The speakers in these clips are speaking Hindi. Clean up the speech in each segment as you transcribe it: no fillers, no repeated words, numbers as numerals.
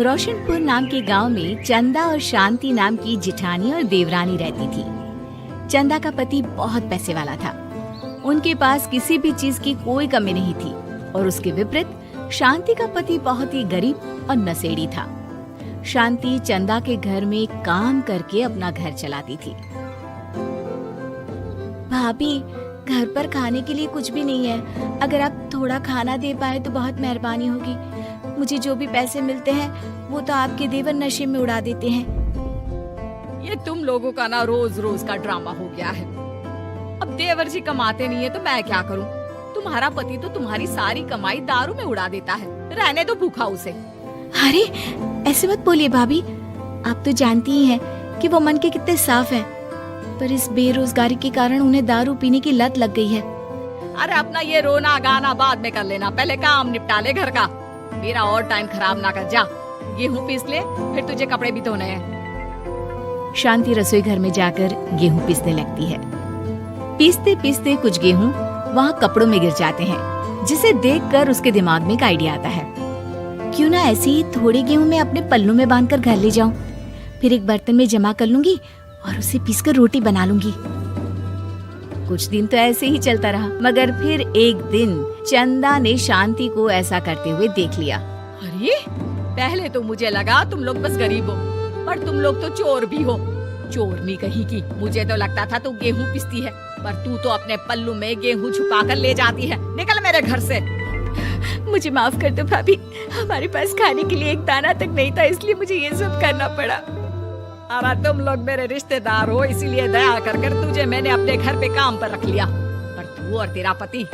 रोशनपुर नाम के गांव में चंदा और शांति नाम की जिठानी और देवरानी रहती थी। चंदा का पति बहुत पैसे वाला था। उनके पास किसी भी चीज की कोई कमी नहीं थी और उसके विपरीत शांति का पति बहुत ही गरीब और नशेड़ी था। शांति चंदा के घर में काम करके अपना घर चलाती थी। भाभी, घर पर खाने के लिए कुछ भी नहीं है। अगर आप थोड़ा खाना दे पाए तो बहुत मेहरबानी होगी। मुझे जो भी पैसे मिलते हैं वो तो आपके देवर नशे में उड़ा देते हैं। ये तुम लोगों का ना रोज रोज का ड्रामा हो गया है। अब देवर जी कमाते नहीं है तो मैं क्या करूं? तुम्हारा पति तो तुम्हारी सारी कमाई दारू में उड़ा देता है। रहने दो भूखा उसे। अरे ऐसे मत बोलिए भाभी, आप तो जानती ही हैं कि वो मन के कितने साफ हैं, पर इस बेरोजगारी के कारण उन्हें दारू पीने की लत लग गई है। अरे अपना ये रोना गाना बाद में कर लेना, पहले काम निपटा ले घर का। मेरा और टाइम खराब ना कर। जा गेहूं पीस ले, फिर तुझे कपड़े भी धोने हैं। शांति रसोई घर में जाकर गेहूं पीसने लगती है। पीसते पीसते कुछ गेहूं वहाँ कपड़ों में गिर जाते हैं, जिसे देखकर उसके दिमाग में एक आइडिया आता है। क्यों ना ऐसे ही थोड़े गेहूं मैं अपने पल्लू में बांधकर घर ले जाऊं, फिर एक बर्तन में जमा कर लूंगी और उसे पीसकर रोटी बना लूंगी। कुछ दिन तो ऐसे ही चलता रहा, मगर फिर एक दिन चंदा ने शांति को ऐसा करते हुए देख लिया। अरे पहले तो मुझे लगा तुम लोग बस गरीब हो, पर तुम लोग तो चोर भी हो। चोरनी कहीं की। मुझे तो लगता था तू गेहूं पिसती है, पर तू तो अपने पल्लू में गेहूं छुपा कर ले जाती है। निकल मेरे घर से। मुझे माफ कर दो भाभी, हमारे पास खाने के लिए एक दाना तक नहीं था, इसलिए मुझे ये सब करना पड़ा। अरे तुम लोग मेरे रिश्तेदार हो, इसीलिए दया कर तुझे मैंने अपने घर पे काम पर रख लिया, पर तू और तेरा पति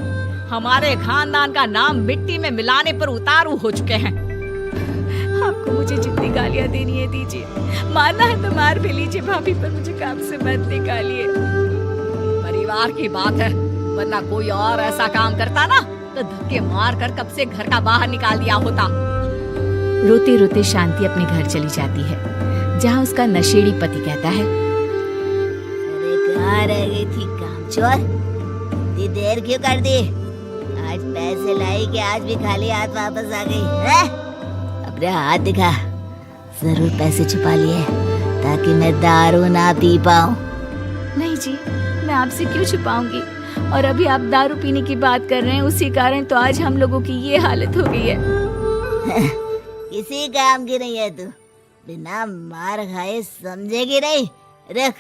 हमारे खानदान का नाम मिट्टी में मिलाने पर उतारू हो चुके हैं। आपको मुझे जितनी गालियाँ देनी है दीजिए, मारना है तो मार भी लीजिए भाभी, पर मुझे काम से मत निकालिए। परिवार की बात है, वरना कोई और ऐसा काम करता ना तो धक्के मार कर कब से घर का बाहर निकाल दिया होता। रोते रोते शांति अपने घर चली जाती है, जहाँ उसका नशेड़ी पति कहता है, अरे कहाँ रह गई थी कामचोर? इतनी देर क्यों कर दी? आज पैसे लाई कि आज भी खाली हाथ वापस आ गई है? अपने हाथ दिखा। जरूर पैसे छुपा लिए ताकि मैं दारू ना पी पाऊँ। नहीं जी, मैं आपसे क्यों छुपाऊंगी? और अभी आप दारू पीने की बात कर रहे हैं, उसी कारण तो आज हम लोगों की ये हालत हो गई है। किसी काम की नहीं है तू, बिना मार खाए समझेगी नहीं। रख,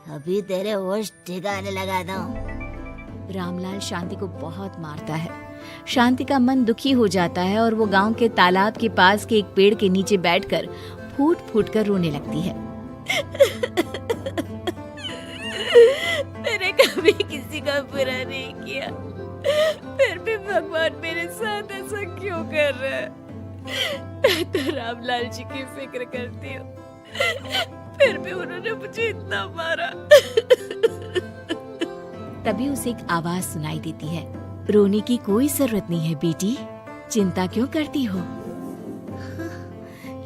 अभी तेरे होश ठिकाने लगाता हूँ। रामलाल शांति को बहुत मारता है। शांति का मन दुखी हो जाता है और वो गांव के तालाब के पास के एक पेड़ के नीचे बैठकर फूट फूट कर रोने लगती है। मैंने कभी किसी का बुरा नहीं किया, फिर भी भगवान मेरे साथ ऐसा क्यों कर रहा है? मैं तो रामलाल जी की फिक्र करती हूँ, फिर भी उन्होंने मुझे इतना मारा। तभी उसे एक आवाज सुनाई देती है, रोने की कोई जरूरत नहीं है बेटी, चिंता क्यों करती हो?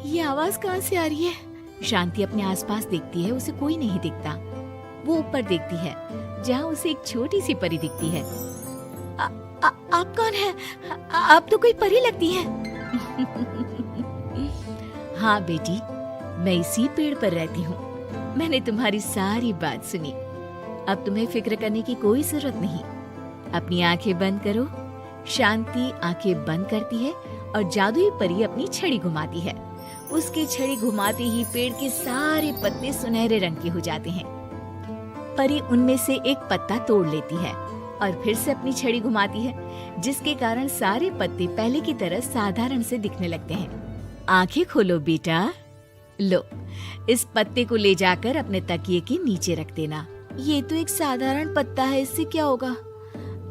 ये आवाज कहाँ से आ रही है? शांति अपने आसपास देखती है, उसे कोई नहीं दिखता। वो ऊपर देखती है, जहाँ उसे एक छोटी सी परी दिखती है। आप कौन है? आप तो कोई परी लगती हैं। हाँ बेटी, मैं इसी पेड़ पर रहती हूँ। मैंने तुम्हारी सारी बात सुनी, अब तुम्हें फिक्र करने की कोई जरूरत नहीं। अपनी आंखें बंद करो। शांति आंखें बंद करती है और जादुई परी अपनी छड़ी घुमाती है। उसकी छड़ी घुमाते ही पेड़ के सारे पत्ते सुनहरे रंग के हो जाते हैं। परी उनमें से एक पत्ता तोड़ लेती है और फिर से अपनी छड़ी घुमाती है, जिसके कारण सारे पत्ते पहले की तरह साधारण से दिखने लगते हैं। आंखें खोलो बेटा। लो, इस पत्ते को ले जाकर अपने तकिए के नीचे रख देना। ये तो एक साधारण पत्ता है, इससे क्या होगा?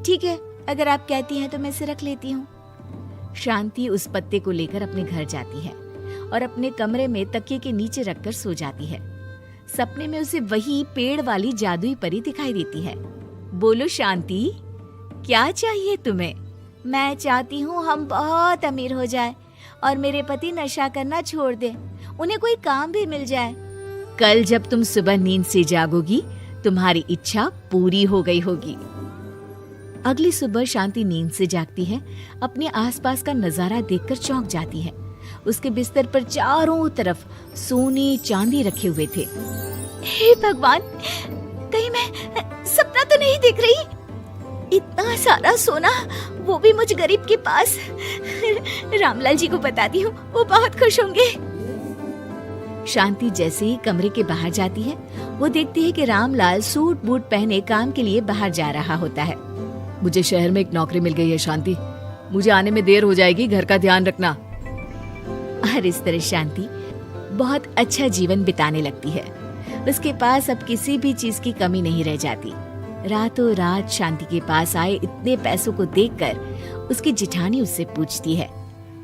ठीक है, अगर आप कहती हैं तो मैं इसे रख लेती हूँ। शांति उस पत्ते को लेकर अपने घर जाती है और अपने कमरे में तकिए के नीचे रखकर सो जाती है। सपने में उसे वही पेड़ वाली जादुई परी दिखाई देती है। बोलो शांति, क्या चाहिए तुम्हें? मैं चाहती हूँ हम बहुत अमीर हो जाए और मेरे पति नशा करना छोड़ दे, उन्हें कोई काम भी मिल जाए। कल जब तुम सुबह नींद से जागोगी, तुम्हारी इच्छा पूरी हो गई होगी। अगली सुबह शांति नींद से जागती है, अपने आसपास का नजारा देखकर चौंक जाती है। उसके बिस्तर पर चारों तरफ सोने चांदी रखे हुए थे। हे भगवान, कहीं मैं सपना तो नहीं देख रही? इतना सारा सोना, वो भी मुझ गरीब के पास। रामलाल जी को बताती हूँ, वो बहुत खुश होंगे। शांति जैसे ही कमरे के बाहर जाती है, वो देखती है कि रामलाल सूट बूट पहने काम के लिए बाहर जा रहा होता है। मुझे शहर में एक नौकरी मिल गई है शांति, मुझे आने में देर हो जाएगी, घर का ध्यान रखना। और इस तरह शांति बहुत अच्छा जीवन बिताने लगती है। उसके पास अब किसी भी चीज की कमी नहीं रह जाती। रातों रात शांति के पास आए इतने पैसों को देखकर उसकी जिठानी उससे पूछती है,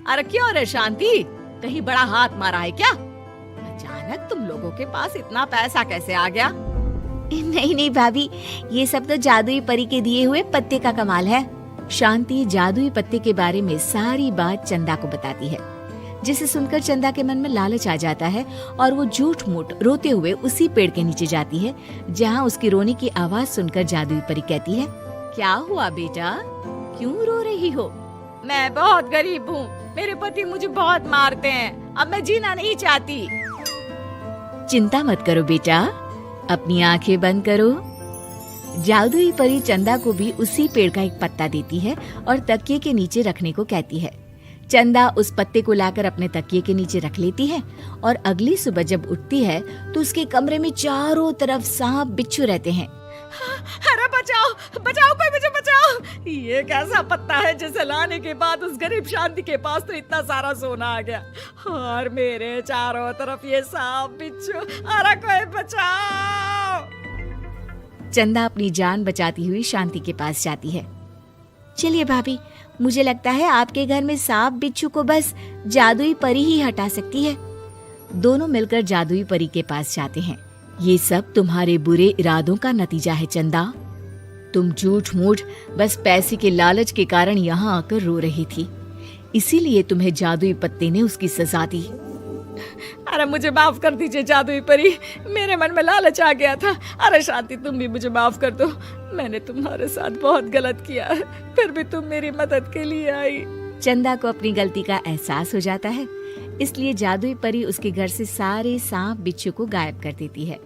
अरे क्यों रे शांति, कहीं बड़ा हाथ मारा है क्या? अचानक तुम लोगों के पास इतना पैसा कैसे आ गया? नहीं नहीं भाभी, ये सब तो जादुई परी के दिए हुए पत्ते का कमाल है। शांति जादुई पत्ते के बारे में सारी बात चंदा को बताती है, जिसे सुनकर चंदा के मन में लालच आ जाता है और वो झूठ मूठ रोते हुए उसी पेड़ के नीचे जाती है जहाँ उसकी रोने की आवाज सुनकर जादुई परी कहती है, क्या हुआ बेटा, क्यों रो रही हो? मैं बहुत गरीब हूँ, मेरे पति मुझे बहुत मारते हैं, अब मैं जीना नहीं चाहती। चिंता मत करो बेटा, अपनी आंखें बंद करो। जादुई परी चंदा को भी उसी पेड़ का एक पत्ता देती है और तकिए के नीचे रखने को कहती है। चंदा उस पत्ते को लाकर अपने तकिए के नीचे रख लेती है और अगली सुबह जब उठती है तो उसके कमरे में चारों तरफ सांप बिच्छू रहते हैं। अरे बचाओ बचाओ, कोई मुझे बचाओ, ये कैसा पत्ता है जिसे लाने के बाद उस गरीब शांति के पास तो इतना सारा सोना आ गया, और मेरे चारों तरफ ये सांप बिच्छू, अरे कोई बचाओ। चंदा अपनी जान बचाती हुई शांति के पास जाती है। चलिए भाभी, मुझे लगता है आपके घर में सांप बिच्छू को बस जादुई परी ही हटा सकती है। दोनों मिलकर जादुई परी के पास जाते हैं। ये सब तुम्हारे बुरे इरादों का नतीजा है चंदा। तुम झूठ मूठ बस पैसे के लालच के कारण यहाँ आकर रो रही थी, इसीलिए तुम्हें जादुई पत्ते ने उसकी सजा दी। अरे मुझे माफ कर दीजिए जादुई परी, मेरे मन में लालच आ गया था। अरे शांति, तुम भी मुझे माफ कर दो, मैंने तुम्हारे साथ बहुत गलत किया है, फिर भी तुम मेरी मदद के लिए आई। चंदा को अपनी गलती का एहसास हो जाता है, इसलिए जादुई परी उसके घर से सारे सांप बिच्छू को गायब कर देती है।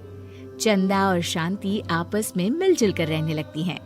चंदा और शांति आपस में मिलजुल कर रहने लगती हैं।